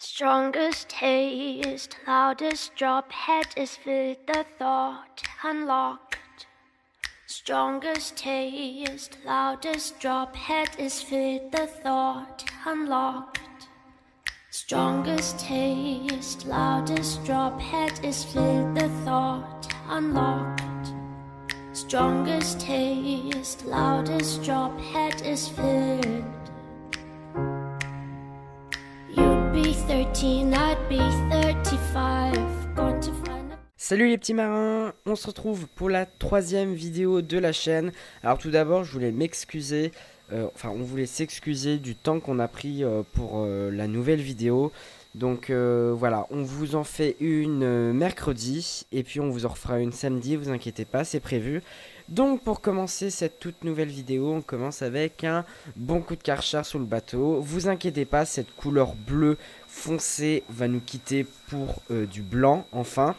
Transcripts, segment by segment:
Strongest taste, loudest drop, head is filled, the thought unlocked. Strongest taste, loudest drop, head is filled, the thought unlocked. Strongest taste, loudest drop, head is filled, the thought unlocked. Strongest taste, loudest drop, head is filled. You'd be 13, I'd be 35. Going to find a... Salut les petits marins, on se retrouve pour la 3e vidéo de la chaîne. Alors tout d'abord je voulais m'excuser, on voulait s'excuser du temps qu'on a pris pour la nouvelle vidéo. Donc voilà, on vous en fait une mercredi et puis on vous en refera une samedi, vous inquiétez pas, c'est prévu. Donc pour commencer cette toute nouvelle vidéo, on commence avec un bon coup de Karcher sur le bateau. Vous inquiétez pas, cette couleur bleue foncé va nous quitter pour du blanc enfin.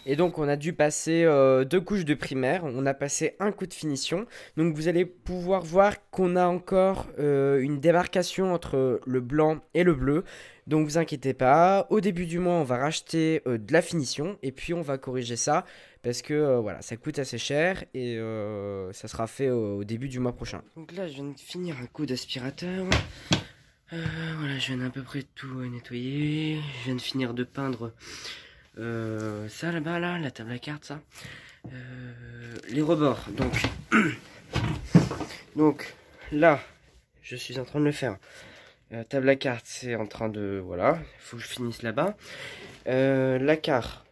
Et donc on a dû passer 2 couches de primaire, on a passé un coup de finition. Donc vous allez pouvoir voir qu'on a encore une démarcation entre le blanc et le bleu. Donc vous inquiétez pas, au début du mois on va racheter de la finition et puis on va corriger ça. Parce que voilà, ça coûte assez cher et ça sera fait au début du mois prochain. Donc là je viens de finir un coup d'aspirateur. Voilà, je viens à peu près tout nettoyer. Je viens de finir de peindre ça là-bas, là, la table à cartes, ça. Les rebords, donc là, je suis en train de le faire. Table à cartes, c'est en train de... Voilà, il faut que je finisse là-bas. La carte,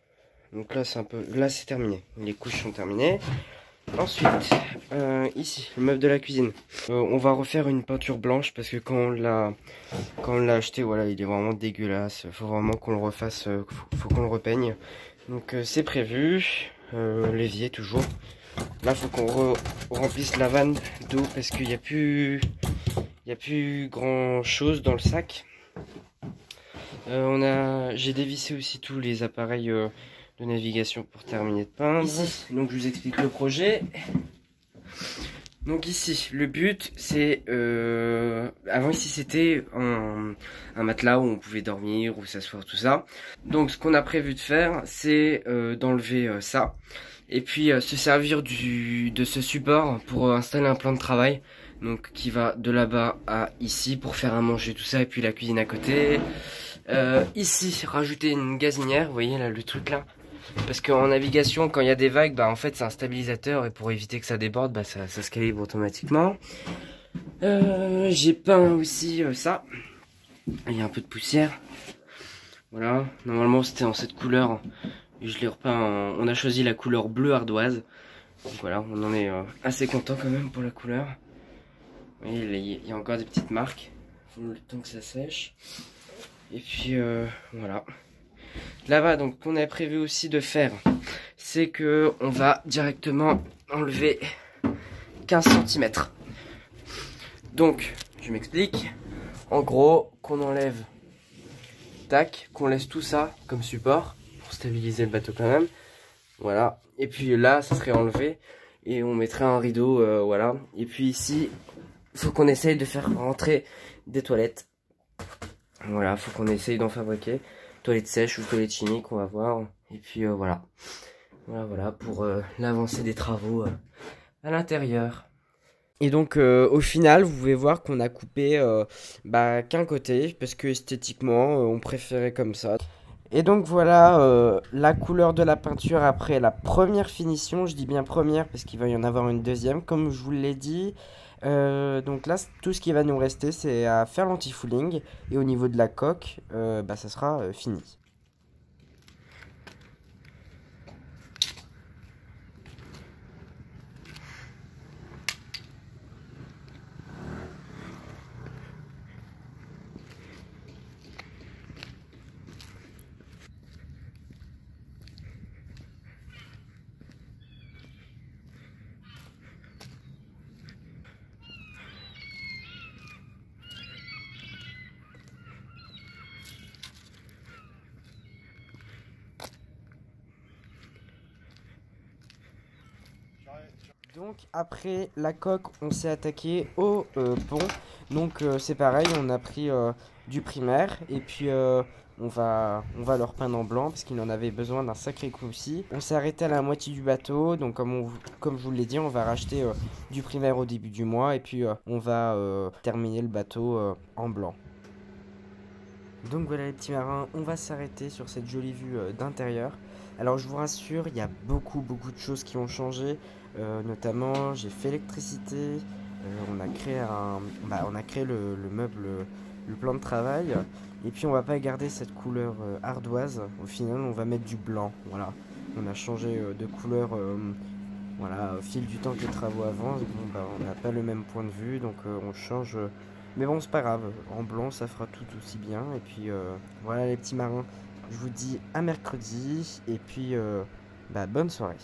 donc là, c'est un peu... Là, c'est terminé. Les couches sont terminées. Ensuite, ici, le meuble de la cuisine. On va refaire une peinture blanche parce que quand on l'a acheté, voilà, il est vraiment dégueulasse. Faut vraiment qu'on le refasse, faut qu'on le repeigne. Donc c'est prévu. L'évier toujours. Là, faut qu'on remplisse la vanne d'eau parce qu'il n'y a plus grand chose dans le sac. J'ai dévissé aussi tous les appareils de navigation pour terminer de peindre. Ici, donc je vous explique le projet. Donc ici, le but c'est avant ici c'était un matelas où on pouvait dormir ou s'asseoir, tout ça. Donc ce qu'on a prévu de faire c'est d'enlever ça et puis se servir de ce support pour installer un plan de travail. Donc qui va de là-bas à ici pour faire à manger, tout ça, et puis la cuisine à côté. Ici rajouter une gazinière, vous voyez là le truc là. Parce qu'en navigation, quand il y a des vagues, bah en fait c'est un stabilisateur et pour éviter que ça déborde, bah ça se calibre automatiquement. J'ai peint aussi ça. Il y a un peu de poussière. Voilà, normalement c'était en cette couleur. Et je l'ai repeint on a choisi la couleur bleu ardoise. Donc voilà, on en est assez content quand même pour la couleur. Vous voyez, il y a encore des petites marques. Il faut le temps que ça sèche. Et puis voilà. Là-bas, donc, qu'on a prévu aussi de faire, c'est que on va directement enlever 15 cm. Donc, je m'explique. En gros, qu'on enlève, tac, qu'on laisse tout ça comme support pour stabiliser le bateau quand même. Voilà. Et puis là, ça serait enlevé et on mettrait un rideau, voilà. Et puis ici, il faut qu'on essaye de faire rentrer des toilettes. Voilà, faut qu'on essaye d'en fabriquer. Toilette sèche ou toilette chimique, on va voir. Et puis voilà. Voilà pour l'avancée des travaux à l'intérieur. Et donc au final, vous pouvez voir qu'on a coupé qu'un côté parce que esthétiquement, on préférait comme ça. Et donc voilà la couleur de la peinture après la première finition. Je dis bien première parce qu'il va y en avoir une deuxième, comme je vous l'ai dit. Donc là, tout ce qui va nous rester, c'est à faire l'anti-fouling. Et au niveau de la coque, ça sera fini. Donc après la coque, on s'est attaqué au pont. Donc c'est pareil, on a pris du primaire et puis on va le repeindre en blanc parce qu'il en avait besoin d'un sacré coup aussi. On s'est arrêté à la moitié du bateau, donc comme je vous l'ai dit, on va racheter du primaire au début du mois et puis on va terminer le bateau en blanc. Donc voilà les petits marins, on va s'arrêter sur cette jolie vue d'intérieur. Alors je vous rassure, il y a beaucoup de choses qui ont changé. Notamment j'ai fait l'électricité, on a créé le meuble, le plan de travail. Et puis on va pas garder cette couleur ardoise. Au final on va mettre du blanc. Voilà, on a changé de couleur. Voilà, au fil du temps que les travaux avancent, on n'a pas le même point de vue, donc on change. Mais bon, c'est pas grave, en blanc ça fera tout aussi bien. Et puis voilà les petits marins, je vous dis à mercredi, et puis bonne soirée.